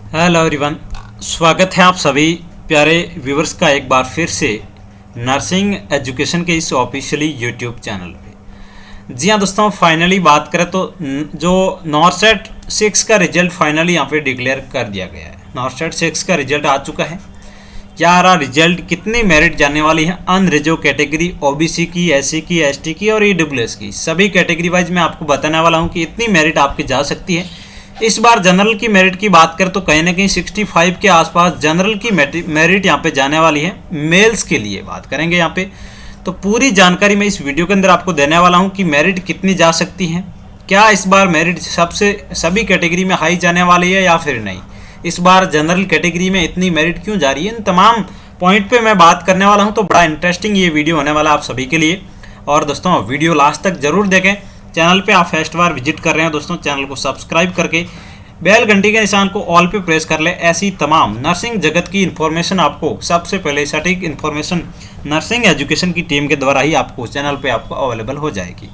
Hello everyone, स्वागत है आप सभी प्यारे व्यूवर्स का एक बार फिर से नर्सिंग एजुकेशन के इस ऑफिशियली यूट्यूब चैनल पे। जी हाँ दोस्तों, फाइनली बात करें तो जो नॉर्सेट 6 का रिजल्ट फाइनली यहाँ पे डिक्लेयर कर दिया गया है। नॉर्सेट 6 का रिजल्ट आ चुका है। क्या रहा रिजल्ट, कितनी मेरिट जाने वाली है अनरिजर्व कैटेगरी, ओबीसी की, एससी की, एसटी की और ईडब्ल्यूएस की, सभी कैटेगरी वाइज मैं आपको बताने वाला हूँ कि इतनी मेरिट आपकी जा सकती है। इस बार जनरल की मेरिट की बात करें तो कहीं ना कहीं 65 के आसपास जनरल की मेरिट यहाँ पे जाने वाली है। मेल्स के लिए बात करेंगे यहाँ पे, तो पूरी जानकारी मैं इस वीडियो के अंदर आपको देने वाला हूँ कि मेरिट कितनी जा सकती है, क्या इस बार मेरिट सभी कैटेगरी में हाई जाने वाली है या फिर नहीं, इस बार जनरल कैटेगरी में इतनी मेरिट क्यों जा रही है, इन तमाम पॉइंट पे मैं बात करने वाला हूँ। तो बड़ा इंटरेस्टिंग ये वीडियो होने वाला आप सभी के लिए, और दोस्तों वीडियो लास्ट तक जरूर देखें। चैनल पे आप फर्स्ट बार विजिट कर रहे हैं दोस्तों, चैनल को सब्सक्राइब करके बेल घंटी के निशान को ऑल पे प्रेस कर ले। ऐसी तमाम नर्सिंग जगत की इन्फॉर्मेशन आपको सबसे पहले सटीक इन्फॉर्मेशन नर्सिंग एजुकेशन की टीम के द्वारा ही आपको चैनल पे आपको अवेलेबल हो जाएगी।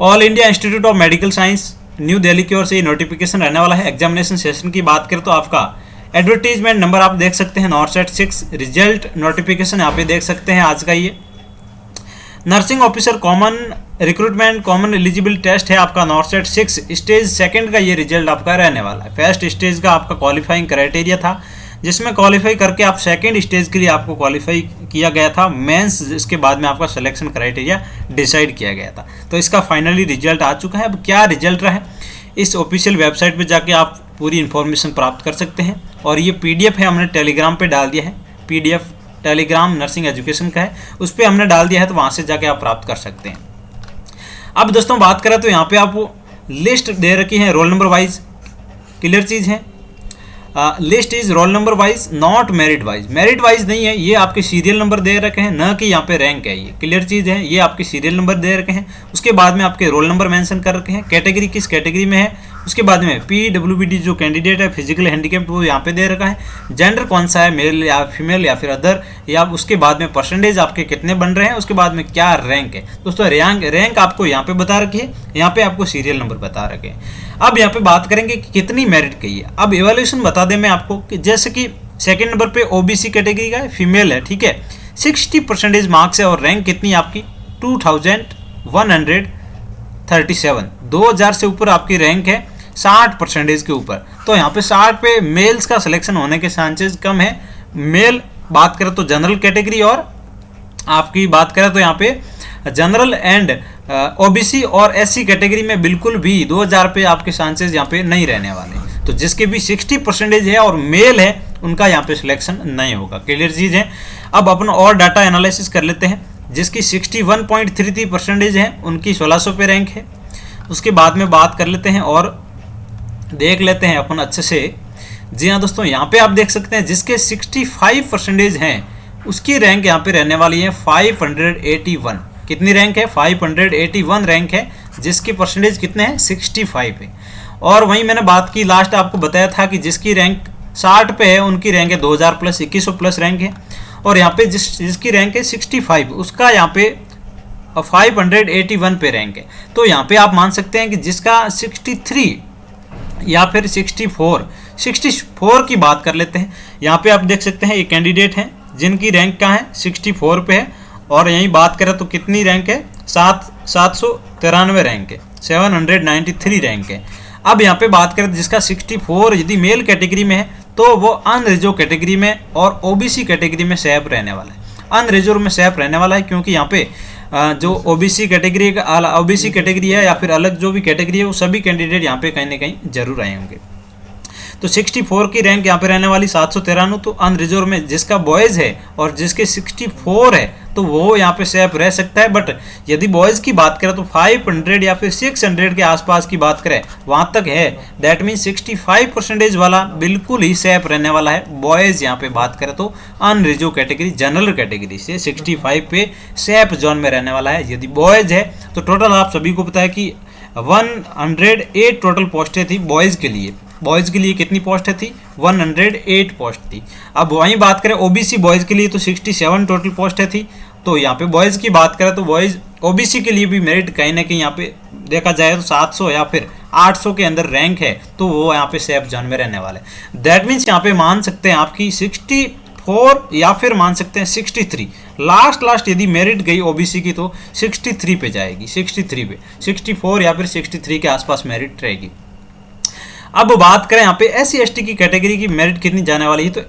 All India institute of medical science new Delhi की ओर से नोटिफिकेशन रहने वाला है। एग्जामिनेशन सेशन की बात करें तो आपका एडवर्टीजमेंट नंबर आप देख सकते हैं, नॉर्सेट 6 रिजल्ट नोटिफिकेशन यहाँ पे देख सकते हैं आज का। ये nursing officer common recruitment common eligibility test है आपका नॉर्सेट 6 स्टेज सेकंड का ये रिजल्ट आपका रहने वाला है। फर्स्ट स्टेज का आपका क्वालिफाइंग क्राइटेरिया था, जिसमें क्वालिफाई करके आप सेकंड स्टेज के लिए आपको क्वालिफाई किया गया था मेंस, इसके बाद में आपका सिलेक्शन क्राइटेरिया डिसाइड किया गया था। तो इसका फाइनली रिजल्ट आ चुका है। अब क्या रिजल्ट रहा है, इस ऑफिशियल वेबसाइट पर जाके आप पूरी इन्फॉर्मेशन प्राप्त कर सकते हैं। और ये PDF है, हमने टेलीग्राम पर डाल दिया है। PDF टेलीग्राम नर्सिंग एजुकेशन का है, उस पर हमने डाल दिया है, तो वहाँ से जाके आप प्राप्त कर सकते हैं। अब दोस्तों बात करें तो यहाँ पे आपको लिस्ट दे रखी है रोल नंबर वाइज, क्लियर चीज़ है। List is roll number wise not merit wise, merit wise नहीं है, ये आपके सीरियल नंबर दे रखे हैं, न कि यहाँ पे रैंक है। ये क्लियर चीज़ है, ये आपके सीरियल नंबर दे रखे हैं, उसके बाद में आपके रोल नंबर मेंशन कर रखे हैं, कैटेगरी किस कैटेगरी में है, उसके बाद में PWD जो कैंडिडेट है फिजिकल हैंडीकैप्ड वो यहाँ पे दे रखा है, जेंडर कौन सा है, मेल या फीमेल या फिर अदर, या उसके बाद में परसेंटेज आपके कितने बन रहे हैं, उसके बाद में क्या रैंक है। दोस्तों रैंक आपको यहाँ पे बता रखी है, यहाँ पे आपको सीरियल नंबर बता रखे हैं। अब यहाँ पे बात करेंगे कि कितनी मेरिट गई है। अब इवैल्यूएशन बता दें मैं आपको कि जैसे कि सेकंड नंबर पे OBC कैटेगरी का है, फीमेल है, ठीक है, 60% मार्क्स है और रैंक कितनी आपकी 2137, 2000 से ऊपर आपकी रैंक है, 60% के ऊपर। तो यहाँ पे 60 पे मेल्स का सिलेक्शन होने के चांसेस कम है। मेल बात करें तो जनरल कैटेगरी, और आपकी बात करें तो यहाँ पे जनरल एंड OBC और SC कैटेगरी में बिल्कुल भी 2000 पे आपके चांसेस यहाँ पे नहीं रहने वाले। तो जिसके भी 60% है और मेल है उनका यहाँ पे सिलेक्शन नहीं होगा, क्लियर चीज़ है। अब अपना और डाटा एनालिसिस कर लेते हैं। जिसकी 61.33% है उनकी 1600 पे रैंक है। उसके बाद में बात कर लेते हैं और देख लेते हैं अपन अच्छे से। जी हाँ दोस्तों, यहाँ पे आप देख सकते हैं जिसके 65% हैं उसकी रैंक यहाँ पे रहने वाली है 581। कितनी रैंक है, 581 रैंक है, जिसकी परसेंटेज कितने हैं 65 है। और वहीं मैंने बात की लास्ट आपको बताया था कि जिसकी रैंक 60 पे है उनकी रैंक है 2000 प्लस 2100 प्लस रैंक है। और यहाँ पे जिसकी रैंक है 65 उसका यहाँ पे 581 पे रैंक है। तो यहाँ पे आप मान सकते हैं कि जिसका 63 या फिर 64 की बात कर लेते हैं। यहाँ पे आप देख सकते हैं ये कैंडिडेट हैं जिनकी रैंक कहाँ है 64 पे है, और यहीं बात करें तो कितनी रैंक है 793 रैंक है, 793 रैंक है। अब यहाँ पे बात करें तो जिसका 64 यदि मेल कैटेगरी में है तो वो अनरिजर्व कैटेगरी में और OBC कैटेगरी में सेफ रहने वाला है। अनरिजर्व में सेफ रहने वाला है क्योंकि यहाँ पे जो OBC कैटेगरी है या फिर अलग जो भी कैटेगरी है वो सभी कैंडिडेट यहाँ पे कहीं ना कहीं जरूर आए होंगे। तो 64 की रैंक यहाँ पे रहने वाली 793, तो अनरिजर्व में जिसका बॉयज़ है और जिसके 64 है तो वो यहाँ पे सेफ रह सकता है। बट यदि बॉयज़ की बात करें तो 500 या फिर 600 के आसपास की बात करें वहाँ तक है, दैट मीन 65% वाला बिल्कुल ही सेफ रहने वाला है। बॉयज़ यहाँ पे बात करें तो अनरिजर्व कैटेगरी जनरल कैटेगरी से 65 पे सेफ जोन में रहने वाला है यदि बॉयज़ है। तो टोटल आप सभी को पता है कि 108 टोटल पोस्टें थी बॉयज़ के लिए। बॉयज़ के लिए कितनी पोस्टें थी 108 पोस्ट थी। अब वहीं बात करें OBC बॉयज़ के लिए तो 67 टोटल पोस्टें थी। तो यहाँ पे बॉयज़ की बात करें तो बॉयज़ ओबीसी के लिए भी मेरिट कहीं ना कहीं यहाँ पे देखा जाए तो 700 या फिर 800 के अंदर रैंक है, तो वो यहाँ पे सेफ जोन में रहने वाले। दैट मीन्स यहाँ पे मान सकते हैं आपकी 64 या फिर मान सकते हैं 63, लास्ट यदि मेरिट गई ओबीसी की तो 63 पे जाएगी, 63 पे, 64 या फिर 63 के आसपास मेरिट रहेगी। अब बात करें यहाँ पे एससी एसटी की कैटेगरी की मेरिट कितनी जाने वाली है, तो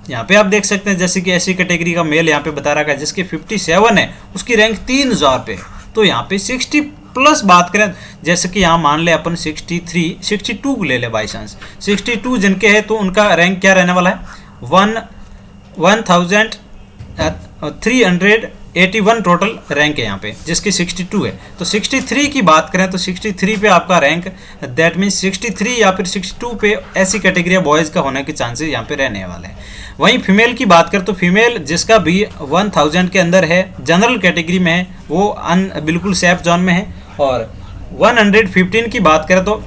यहाँ पे आप देख सकते हैं जैसे कि एससी कैटेगरी का मेल यहाँ पे बता रखा है जिसके 57 है, उसकी रैंक 3000 पे। तो यहाँ पे 60 प्लस बात करें, जैसे कि यहाँ मान ले अपन 63 62 ले ले बाई चांस, 62 जिनके है तो उनका रैंक क्या रहने वाला है 1381 टोटल रैंक है यहाँ पे, जिसकी 62 है। तो 63 की बात करें तो 63 पे आपका रैंक, दैट मीन्स 63 या फिर 62 पे ऐसी कैटेगरी बॉयज़ का होने के चांसेस यहाँ पे रहने वाले हैं। वहीं फीमेल की बात करें तो फीमेल जिसका भी 1000 के अंदर है, जनरल कैटेगरी में है, वो बिल्कुल सेफ जोन में है। और 115 की बात करें तो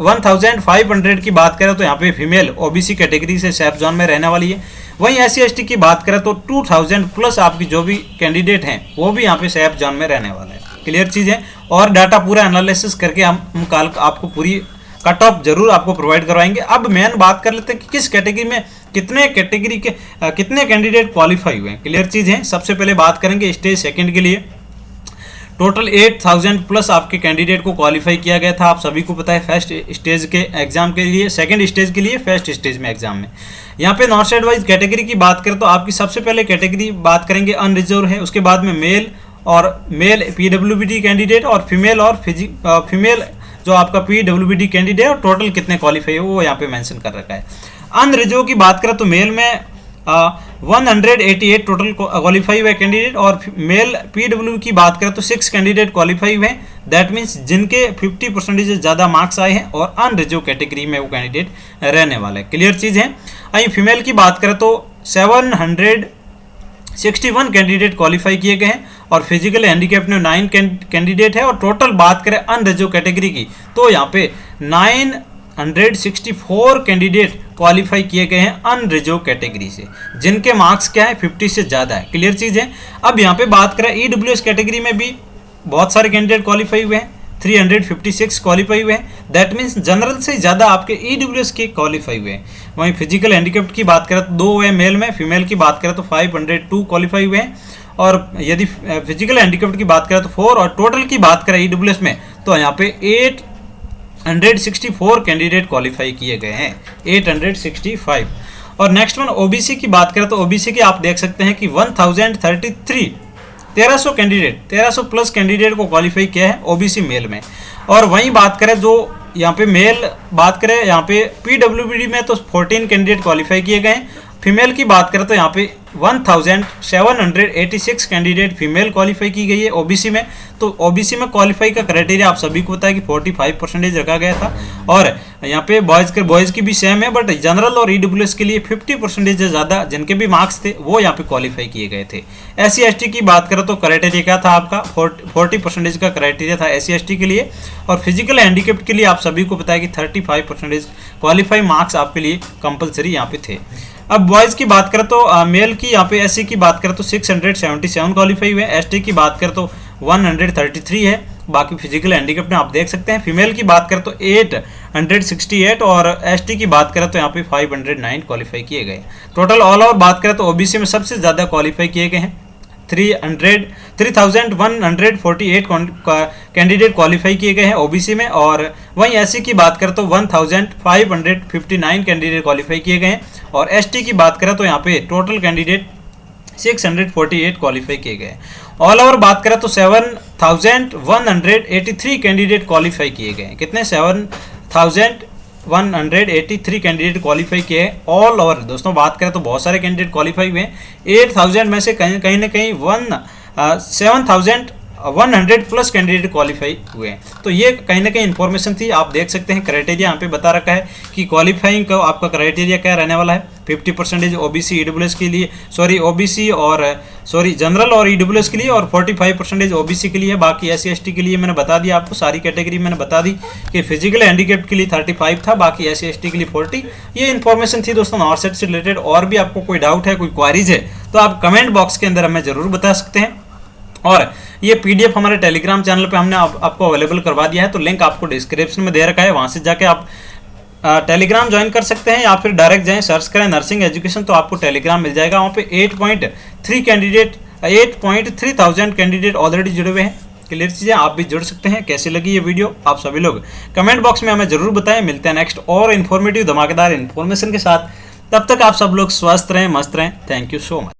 1500 की बात करें तो यहाँ पे फीमेल ओबीसी कैटेगरी से सेफ जोन में रहने वाली है। वहीं एससी एसटी की बात करें तो 2000 प्लस आपकी जो भी कैंडिडेट हैं वो भी यहाँ पे सेफ जोन में रहने वाला है। क्लियर चीज़ है, और डाटा पूरा एनालिसिस करके हम कल आपको पूरी कट ऑफ जरूर आपको प्रोवाइड करवाएंगे। अब मेन बात कर लेते हैं कि किस कैटेगरी में कितने कैंडिडेट क्वालिफाई हुए हैं। क्लियर चीज़ है, सबसे पहले बात करेंगे स्टेज सेकंड के लिए। टोटल 8000 प्लस आपके कैंडिडेट को क्वालिफाई किया गया था। आप सभी को पता है फर्स्ट स्टेज के एग्जाम के लिए, सेकंड स्टेज के लिए, फर्स्ट स्टेज में एग्जाम में। यहाँ पे नॉर्थ साइड वाइज कैटेगरी की बात करें तो आपकी सबसे पहले कैटेगरी बात करेंगे अनरिजर्व है, उसके बाद में मेल पीडब्ल्यूबीडी कैंडिडेट और फीमेल जो आपका पीडब्ल्यूबीडी कैंडिडेट और टोटल कितने क्वालिफाई है वो यहाँ पे मेंशन कर रखा है। अनरिजर्व की बात करें तो मेल में 188 टोटल क्वालिफाई हुए कैंडिडेट, और मेल पीडब्ल्यू की बात करें तो 6 कैंडिडेट क्वालिफाई हुए। दैट मीन्स जिनके 50% से ज़्यादा मार्क्स आए हैं और अनरिजर्व कैटेगरी में वो कैंडिडेट रहने वाले। क्लियर चीज़ है। वहीं फीमेल की बात करें तो 761 कैंडिडेट क्वालिफाई किए गए हैं और फिजिकल हैंडीकैप में 9 कैंडिडेट है। और टोटल बात करें अनरिजर्व कैटेगरी की तो यहाँ पे 964 कैंडिडेट क्वालिफाई किए गए हैं अनरिजर्व कैटेगरी से, जिनके मार्क्स क्या है 50 से ज़्यादा है। क्लियर चीज़ है। अब यहाँ पे बात करें ईडब्ल्यूएस कैटेगरी में भी बहुत सारे कैंडिडेट क्वालिफाई हुए हैं, 356 क्वालिफाई हुए हैं। दैट मीन्स जनरल से ज़्यादा आपके ईडब्ल्यूएस के क्वालिफाई हुए हैं। वहीं फिजिकल हैंडीकैप्ड की बात करें तो 2 है मेल में, फीमेल की बात करें तो 502 क्वालिफाई हुए हैं। और यदि फिजिकल हैंडीकैप्ड की बात करें तो 4, और टोटल की बात करें ईडब्ल्यूएस में तो यहाँ पे 864 कैंडिडेट क्वालिफाई किए गए हैं, 865। और नेक्स्ट वन ओबीसी की बात करें तो ओबीसी की आप देख सकते हैं कि 1300 कैंडिडेट, 1300 प्लस कैंडिडेट को क्वालिफाई किया है ओबीसी मेल में। और वहीं बात करें जो यहाँ पे मेल बात करें, यहाँ पे पीडब्ल्यूबीडी में तो 14 कैंडिडेट क्वालिफाई किए गए हैं। फीमेल की बात करें तो यहाँ पे 1786 कैंडिडेट फीमेल क्वालिफाई की गई है ओबीसी में। तो ओबीसी में क्वालिफाई का क्राइटेरिया आप सभी को पता है कि 45% रखा गया था। और यहाँ पे बॉयज़ की भी सेम है, बट जनरल और ईडब्ल्यूएस के लिए 50% से ज़्यादा जिनके भी मार्क्स थे वो यहाँ पे क्वालिफाई किए गए थे। एससी एसटी की बात करें तो क्राइटेरिया क्या था आपका 40% का क्राइटेरिया था एससी एसटी के लिए। और फिजिकल हैंडीकैप्ड के लिए आप सभी को पता है कि 35% क्वालिफाई मार्क्स आपके लिए कंपलसरी यहाँ पे थे। अब बॉयज़ की बात करें तो मेल की यहाँ पे एससी की बात करें तो 677 क्वालिफाई हुए, एसटी की बात करें तो 133 है। बाकी फिजिकल हैंडीकैप में आप देख सकते हैं। फीमेल की बात करें तो 868 और एसटी की बात करें तो यहाँ पे 509 क्वालिफाई किए गए। टोटल ऑल ओवर बात करें तो ओबीसी में सबसे ज़्यादा क्वालिफाई किए गए हैं, 3148 कैंडिडेट क्वालिफाई किए गए हैं ओबीसी में। और वहीं एससी की बात करें तो 1559 कैंडिडेट क्वालिफाई किए गए हैं। और एसटी की बात करें तो यहाँ पे टोटल कैंडिडेट 648 क्वालिफाई किए गए। ऑल ओवर बात करें तो 7183 कैंडिडेट क्वालिफाई किए गए। कितने? 7183 कैंडिडेट क्वालिफाई किए हैं ऑल ओवर। दोस्तों बात करें तो बहुत सारे कैंडिडेट क्वालिफाई हुए हैं। 8000 में से कहीं ना कहीं 7100 प्लस कैंडिडेट क्वालिफाई हुए हैं। तो ये कहीं ना कहीं इन्फॉर्मेशन थी। आप देख सकते हैं क्राइटेरिया यहाँ पे बता रखा है कि क्वालिफाइंग का आपका क्राइटेरिया क्या रहने वाला है। 50% ओबीसी ईडब्ल्यूएस के लिए, ओबीसी और जनरल और ईडब्ल्यूएस के लिए, और 45% ओबीसी के लिए। बाकी एससी एसटी के लिए मैंने बता दिया आपको, सारी कैटेगरी मैंने बता दी कि फिजिकल हैंडीकैप के लिए 35 था, बाकी एससी एसटी के लिए 40। ये इन्फॉर्मेशन थी दोस्तों नॉर्थ साइड से रिलेटेड। और भी आपको कोई डाउट है, कोई क्वारीज है तो आप कमेंट बॉक्स के अंदर हमें जरूर बता सकते हैं। और ये पीडीएफ हमारे टेलीग्राम चैनल पे हमने आपको अवेलेबल करवा दिया है, तो लिंक आपको डिस्क्रिप्शन में दे रखा है, वहाँ से जाके आप टेलीग्राम ज्वाइन कर सकते हैं, या फिर डायरेक्ट जाएं, सर्च करें नर्सिंग एजुकेशन, तो आपको टेलीग्राम मिल जाएगा। वहाँ पे 8.3 थाउजेंड कैंडिडेट ऑलरेडी जुड़े हुए हैं। क्लियर चीज़ें, आप भी जुड़ सकते हैं। कैसी लगी ये वीडियो आप सभी लोग कमेंट बॉक्स में हमें जरूर बताएं। मिलते हैं नेक्स्ट और इन्फॉर्मेटिव धमाकेदार इन्फॉर्मेशन के साथ। तब तक आप सब लोग स्वस्थ रहें, मस्त रहें। Thank you so much.